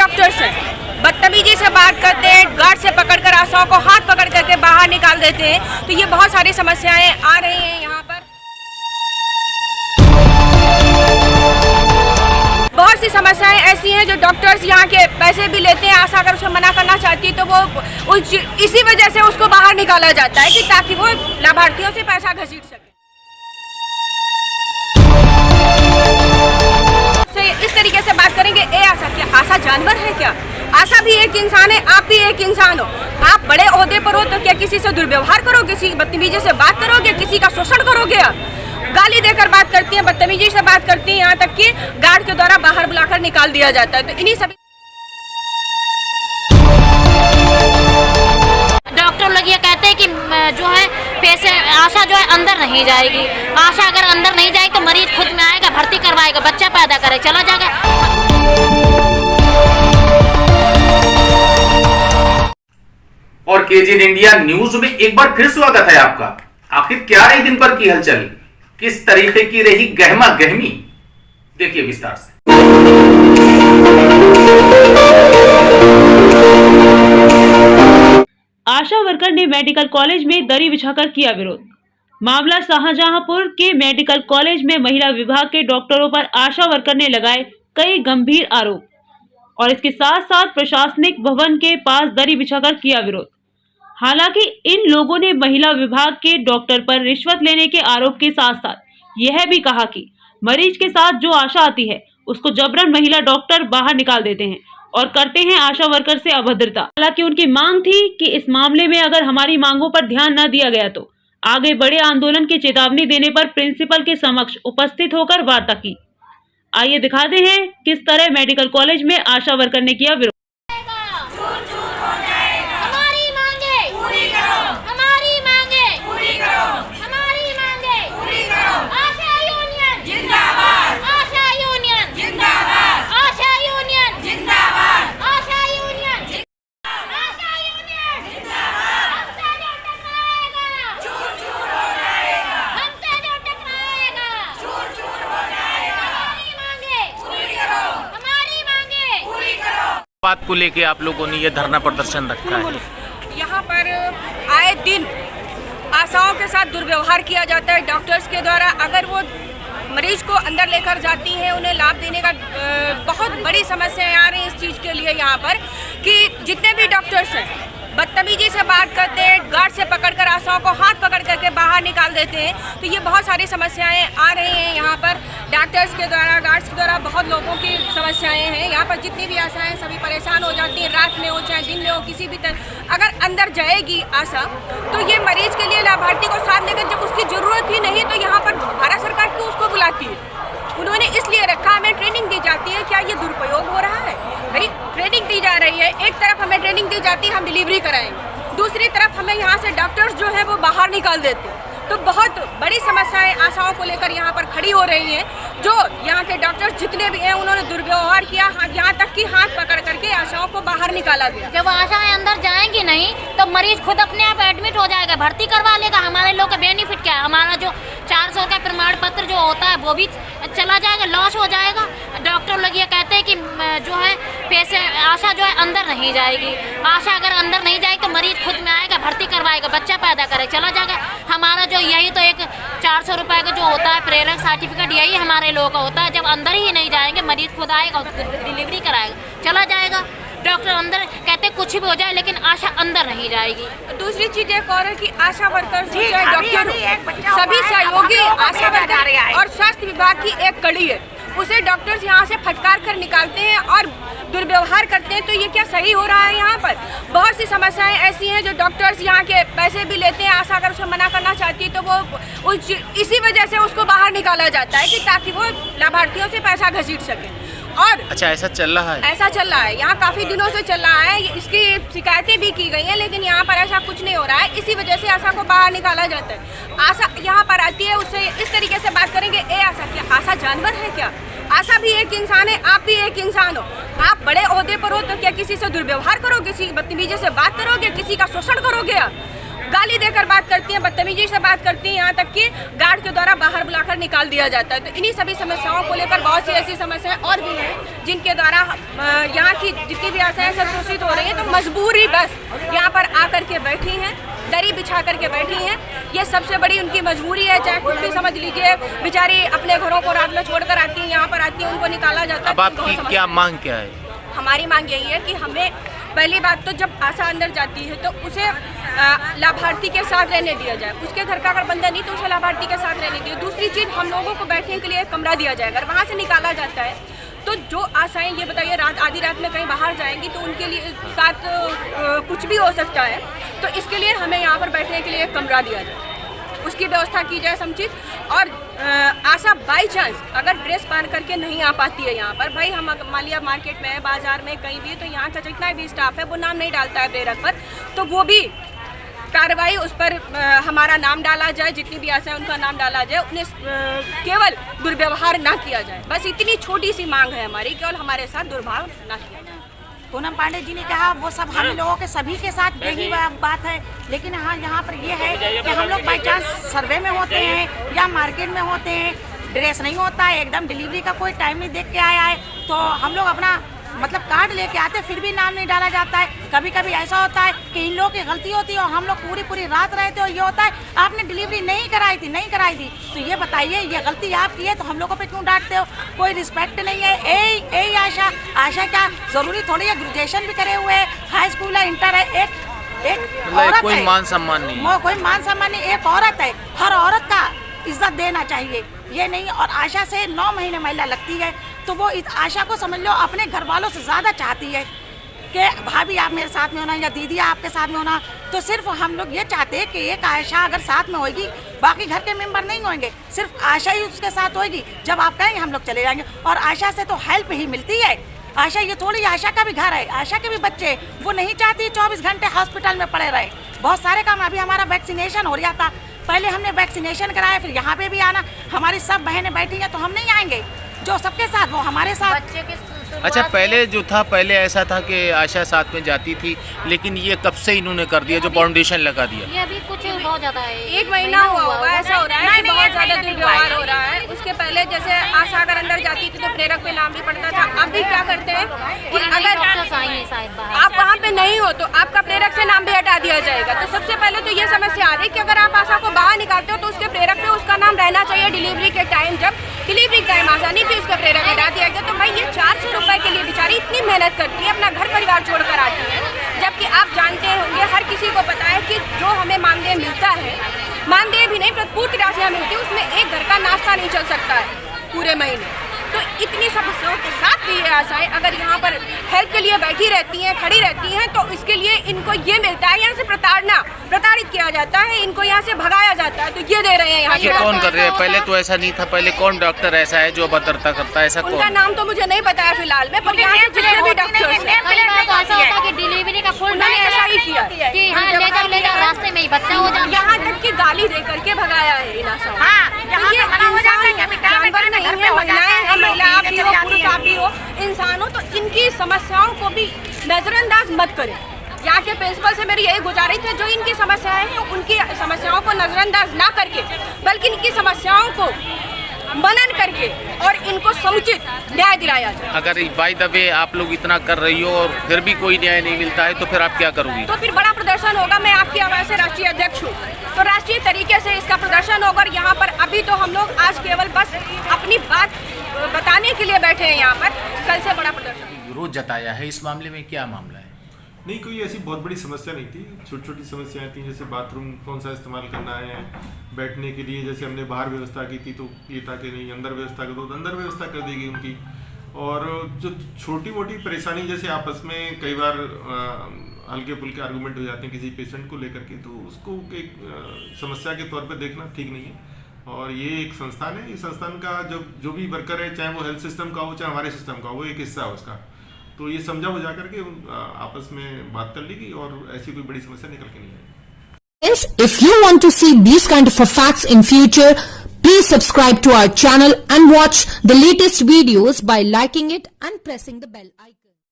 Doctors हैं बदतमीजी से बात करते हैं, गार्ड से पकड़कर आशाओं को हाथ पकड़ करके बाहर निकाल देते हैं। तो ये बहुत सारी समस्याएं आ रही हैं यहाँ पर। बहुत सी समस्याएं ऐसी हैं जो डॉक्टर्स यहाँ के पैसे भी लेते हैं। आशा अगर उसे मना करना चाहती है तो वो इसी वजह से उसको बाहर निकाला जाता है कि ताकि वो लाभार्थियों से पैसा घसीट सके। इस तरीके से बात करेंगे, ए आशा क्या आशा जानवर है क्या? आशा भी एक इंसान है, आप भी एक इंसान हो। आप बड़े ओहदे पर हो तो क्या किसी से दुर्व्यवहार करोगे, किसी बदतमीजी से बात करोगे, किसी का शोषण करोगे? आप गाली देकर बात करती हैं, बदतमीजी से बात करती हैं, यहाँ तक कि गार्ड के द्वारा बाहर बुलाकर निकाल दिया जाता है। तो इन्हीं सभी डॉक्टर लोग ये कहते हैं कि जो है पैसे आशा जो है अंदर नहीं जाएगी। आशा अगर अंदर नहीं जाएगी तो मरीज खुद में आएगा, भर्ती करवाएगा, बच्चा पैदा करे, चला जाएगा। और केजी इंडिया न्यूज में एक बार फिर स्वागत है आपका। आखिर क्या रही दिन भर की हलचल, किस तरीके की रही गहमा गहमी, देखिए विस्तार से। आशा वर्कर ने मेडिकल कॉलेज में दरी बिछाकर किया विरोध। मामला शाहजहांपुर के मेडिकल कॉलेज में महिला विभाग के डॉक्टरों पर आशा वर्कर ने लगाए कई गंभीर आरोप और इसके साथ साथ प्रशासनिक भवन के पास दरी बिछाकर किया विरोध। हालांकि इन लोगों ने महिला विभाग के डॉक्टर पर रिश्वत लेने के आरोप के साथ साथ यह भी कहा कि मरीज के साथ जो आशा आती है उसको जबरन महिला डॉक्टर बाहर निकाल देते हैं और करते हैं आशा वर्कर से अभद्रता। हालांकि उनकी मांग थी कि इस मामले में अगर हमारी मांगों पर ध्यान न दिया गया तो आगे बड़े आंदोलन की चेतावनी देने पर प्रिंसिपल के समक्ष उपस्थित होकर वार्ता की। आइए दिखाते हैं किस तरह मेडिकल कॉलेज में आशा वर्कर ने किया विरोध। बात को लेके आप लोगों ने ये धरना प्रदर्शन रखा है। यहाँ पर आए दिन आशाओं के साथ दुर्व्यवहार किया जाता है डॉक्टर्स के द्वारा। अगर वो मरीज को अंदर लेकर जाती हैं, उन्हें लाभ देने का बहुत बड़ी समस्याएं आ रही हैं इस चीज़ के लिए यहाँ पर कि जितने भी डॉक्टर्स हैं बदतमीजी से बात करते हैं, गार्ड से पकड़कर आशाओं को हाथ पकड़ करके बाहर निकाल देते हैं। तो ये बहुत सारी समस्याएं आ रही हैं यहाँ पर डॉक्टर्स के द्वारा, गार्ड्स के द्वारा। बहुत लोगों की समस्याएं हैं यहाँ पर। जितनी भी आशाएं सभी परेशान हो जाती हैं, रात में हो चाहे दिन में हो, किसी भी तरह अगर अंदर जाएगी आशा तो ये मरीज के लिए लाभार्थी को साथ लेकर जब उसकी ज़रूरत ही नहीं तो यहाँ पर भारत सरकार क्यों उसको बुलाती है? उन्होंने इसलिए रखा, हमें ट्रेनिंग दी जाती है। क्या ये दुरुपयोग हो रहा है? भाई ट्रेनिंग दी जा रही है, एक तरफ हमें ट्रेनिंग दी जाती है हम डिलीवरी कराएंगे, दूसरी तरफ हमें यहाँ से डॉक्टर्स जो है वो बाहर निकाल देते हैं। तो बहुत बड़ी समस्याएं आशाओं को लेकर यहाँ पर खड़ी हो रही हैं। जो यहाँ के डॉक्टर्स जितने भी हैं उन्होंने दुर्व्यवहार किया, यहाँ तक कि हाथ पकड़ करके आशाओं को बाहर निकाला गया। जब आशाएं अंदर जाएंगी नहीं तो मरीज खुद अपने आप एडमिट हो जाएगा, भर्ती करवा लेगा। हमारे लोग का बेनिफिट क्या है? हमारा जो 400 का प्रमाण पत्र जो होता है वो भी चला जाएगा, लॉस हो जाएगा। डॉक्टर लोग ये कहते हैं कि जो है पैसे आशा जो है अंदर नहीं जाएगी। आशा अगर अंदर नहीं जाएगी तो मरीज खुद में आएगा, भर्ती करवाएगा, बच्चा पैदा करे, चला जाएगा। हमारा जो यही तो एक 400 रुपये का जो होता है प्रेरक सर्टिफिकेट, यही हमारे लोगों का होता है। जब अंदर ही नहीं जाएंगे मरीज खुद आएगा, डिलीवरी कराएगा, चला जाएगा। डॉक्टर अंदर कहते कुछ भी हो जाए लेकिन आशा अंदर नहीं जाएगी। दूसरी चीज एक और है कि आशा वर्कर्स चाहे डॉक्टर सभी सहयोगी आशा वर्कर और स्वास्थ्य विभाग की एक कड़ी है, उसे डॉक्टर्स यहाँ से फटकार कर निकालते हैं और दुर्व्यवहार करते हैं। तो ये क्या सही हो रहा है? यहाँ पर बहुत सी समस्याएं ऐसी हैं जो डॉक्टर्स यहाँ के पैसे भी लेते हैं। आशा अगर उसे मना करना चाहती है तो वो इसी वजह से उसको बाहर निकाला जाता है कि ताकि वो लाभार्थियों से पैसा घसीट सके। और अच्छा ऐसा चल रहा है? ऐसा चल रहा है, यहाँ काफ़ी दिनों से चल रहा है। इसकी शिकायतें भी की गई हैं लेकिन यहाँ पर ऐसा कुछ नहीं हो रहा है। इसी वजह से आशा को बाहर निकाला जाता है। आशा यहाँ पर आती है, उससे इस तरीके से बात करेंगे, ए आशा क्या आशा जानवर है क्या? आशा भी एक इंसान है, आप भी एक इंसान हो। आप बड़े ओहदे पर हो तो क्या किसी से दुर्व्यवहार करोगे, किसी बदतमीजी से बात करोगे, किसी का शोषण करोगे? गाली देकर बात करती हैं, बदतमीजी से बात करती हैं, यहाँ तक कि गार्ड के द्वारा बाहर बुलाकर निकाल दिया जाता है। तो इन्हीं सभी समस्याओं को लेकर बहुत सी ऐसी समस्याएं और भी हैं जिनके द्वारा यहाँ की जितनी भी आशाएं सब शोषित हो रही हैं। तो मजबूरी बस यहाँ पर आकर के बैठी हैं, दरी बिछा करके बैठी हैं, ये सबसे बड़ी उनकी मजबूरी है। चाहे कुछ भी समझ लीजिए, बेचारी अपने घरों को रात में छोड़कर आती हैं, यहाँ पर आती हैं, उनको निकाला जाता है। अब आपकी क्या मांग क्या है? हमारी मांग यही है कि हमें पहली बात तो जब आशा अंदर जाती है तो उसे लाभार्थी के साथ रहने दिया जाए। उसके घर का अगर बंदा नहीं तो उसे लाभार्थी के साथ रहने दिया। दूसरी चीज़, हम लोगों को बैठने के लिए एक कमरा दिया जाए। अगर वहाँ से निकाला जाता है तो जो आशाएं, ये बताइए, रात आधी रात में कहीं बाहर जाएंगी तो उनके लिए साथ कुछ भी हो सकता है। तो इसके लिए हमें यहाँ पर बैठने के लिए एक कमरा दिया जाए, उसकी व्यवस्था की जाए समुचित। और आशा बाई चांस अगर ड्रेस पहन करके नहीं आ पाती है यहाँ पर, भाई हम मान लिया मार्केट में है, बाजार में, कहीं भी, तो यहाँ का जितना भी स्टाफ है वो नाम नहीं डालता है प्रेरक पर, तो वो भी कार्रवाई उस पर हमारा नाम डाला जाए, जितनी भी आशा है उनका नाम डाला जाए, उन्हें केवल दुर्व्यवहार ना किया जाए। बस इतनी छोटी सी मांग है हमारी, केवल हमारे साथ दुर्भाव ना किया जाए। पूनम पांडे जी ने कहा वो सब हम लोगों के सभी के साथ यही बात है। लेकिन हाँ, यहाँ पर ये है कि हम लोग बाई चांस सर्वे में होते हैं या मार्केट में होते हैं, ड्रेस नहीं होता है, एकदम डिलीवरी का कोई टाइम नहीं देख के आया है, तो हम लोग अपना मतलब कार्ड लेके आते, फिर भी नाम नहीं डाला जाता है। कभी कभी ऐसा होता है कि इन लोगों की गलती होती है और हम लोग पूरी रात रहते हो, ये होता है आपने डिलीवरी नहीं कराई थी। तो ये बताइए, ये गलती आपकी है तो हम लोगों पे क्यों डांटते हो? कोई रिस्पेक्ट नहीं है। ए आशा क्या जरूरी थोड़ी है? ग्रेजुएशन भी करे हुए है, हाई स्कूल है, इंटर है, एक औरत कोई है, मान सम्मान नहीं, कोई मान सम्मान नहीं, एक औरत है, हर औरत का इज्जत देना चाहिए, ये नहीं। और आशा से 9 महीने महिला लगती है तो वो इस आशा को समझ लो अपने घर वालों से ज़्यादा चाहती है कि भाभी आप मेरे साथ में होना या दीदी आपके साथ में होना। तो सिर्फ हम लोग ये चाहते हैं कि एक आशा अगर साथ में होगी, बाकी घर के मेंबर नहीं होंगे, सिर्फ आशा ही उसके साथ होगी। जब आप कहेंगे हम लोग चले जाएंगे। और आशा से तो हेल्प ही मिलती है। आशा ये थोड़ी, आशा का भी घर है, आशा के भी बच्चे, वो नहीं चाहती 24 घंटे हॉस्पिटल में पड़े रहे। बहुत सारे काम, अभी हमारा वैक्सीनेशन हो रहा था, पहले हमने वैक्सीनेशन कराया, फिर यहाँ पे भी आना, हमारी सब बहनें बैठी हैं तो हम नहीं आएंगे, जो सबके साथ वो हमारे साथ। अच्छा, पहले जो था, पहले ऐसा था कि आशा साथ में जाती थी, लेकिन ये कब से इन्होंने कर दिया, जो फाउंडेशन लगा दिया? ये अभी कुछ बहुत ज्यादा है, 1 महीना हुआ होगा, ऐसा हो रहा है कि बहुत ज्यादा दुर्व्यवहार हो रहा है। उसके पहले जैसे आशा अगर अंदर जाती थी तो प्रेरक पे नाम भी पड़ता था। अभी क्या करते हैं कि अगर आप वहाँ पे नहीं हो तो आपका प्रेरक से नाम भी हटा दिया जाएगा। तो सबसे पहले तो ये समस्या आ रही कि अगर आप आशा को बाहर निकालते हो तो उसके प्रेरक पे उसका नाम रहना चाहिए। डिलीवरी के टाइम, जब डिलीवरी टाइम आशा नहीं थी, उसका प्रेरक हटा दिया गया। तो भाई ये 400 रुपए के लिए बेचारी इतनी मेहनत करती है, अपना घर परिवार छोड़कर आती है, जबकि आप जानते होंगे, हर किसी को पता है कि जो हमें मानदेय मिलता है, मानदेय भी नहीं पूर्ति राशियाँ मिलती है, उसमें एक घर का नाश्ता नहीं चल सकता है पूरे महीने। तो इतनी समस्याओं के साथ भी ये आशाएं अगर यहाँ पर हेल्प के लिए बैठी रहती हैं, खड़ी रहती हैं, तो इसके लिए इनको ये मिलता है, यहाँ से प्रताड़ित किया जाता है, इनको यहाँ से भगाया जाता है। तो ये दे रहे हैं यहाँ। ये कौन कर रहे हैं? पहले तो ऐसा नहीं था, पहले कौन डॉक्टर ऐसा है जो अभद्रता करता है? ऐसा कौन? उनका नाम तो मुझे नहीं बताया फिलहाल में, पर यहाँ के जितने भी डॉक्टर्स हैं, ऐसा होता है कि डिलीवरी का फुल उन्होंने ऐसा ही किया कि हाँ ले जाओ रास्ते में ही बच्चा हो जाए, यहाँ तक कि गाली दे करके भगाया है इन आशाओं। यहाँ ये मना हो जाता है कि अभी काम जानवर नहीं है, महिलाएं हैं, महिला आप भी हो, पुरुष आप भी हो, इंसान हो, तो इनकी समस्याओं को भी नजरअंदाज मत करें। यहाँ के प्रिंसिपल से मेरी यही गुजारिश है, जो इनकी समस्याएं हैं उनकी समस्याओं को नजरअंदाज ना करके, बल्कि इनकी समस्याओं को मनन करके और इनको समुचित न्याय दिलाया जाए। अगर बाय द वे आप लोग इतना कर रही हो और फिर भी कोई न्याय नहीं मिलता है तो फिर आप क्या करोगी? तो फिर बड़ा प्रदर्शन होगा। मैं आपकी आवाज़ से राष्ट्रीय अध्यक्ष हूँ, तो राष्ट्रीय तरीके से इसका प्रदर्शन होगा। और यहाँ पर अभी तो हम लोग आज केवल बस अपनी बात बताने के लिए बैठे हैं यहाँ पर, कल से बड़ा प्रदर्शन। विरोध जताया है इस मामले में, क्या मामला है? नहीं, कोई ऐसी बहुत बड़ी समस्या नहीं थी, छोटी छोटी समस्याएं थी, जैसे बाथरूम कौन सा इस्तेमाल करना है, बैठने के लिए जैसे हमने बाहर व्यवस्था की थी तो ये था कि नहीं अंदर व्यवस्था कर दो, तो अंदर व्यवस्था कर देगी उनकी। और जो छोटी मोटी परेशानी जैसे आपस में कई बार हल्के फुल्के आर्गूमेंट हो जाते हैं किसी पेशेंट को लेकर के, तो उसको एक समस्या के तौर पर देखना ठीक नहीं है। और ये एक संस्थान है, इस संस्थान का जो भी वर्कर है, चाहे वो हेल्थ सिस्टम का हो चाहे हमारे सिस्टम का हो, वो एक हिस्सा है उसका। तो ये समझा बुझा करके आपस में बात कर ली गई और ऐसी कोई बड़ी समस्या निकल के नहीं आई। Friends, if you want to see these kind of facts in future, please subscribe to our channel and watch the latest videos by liking it and pressing the bell icon.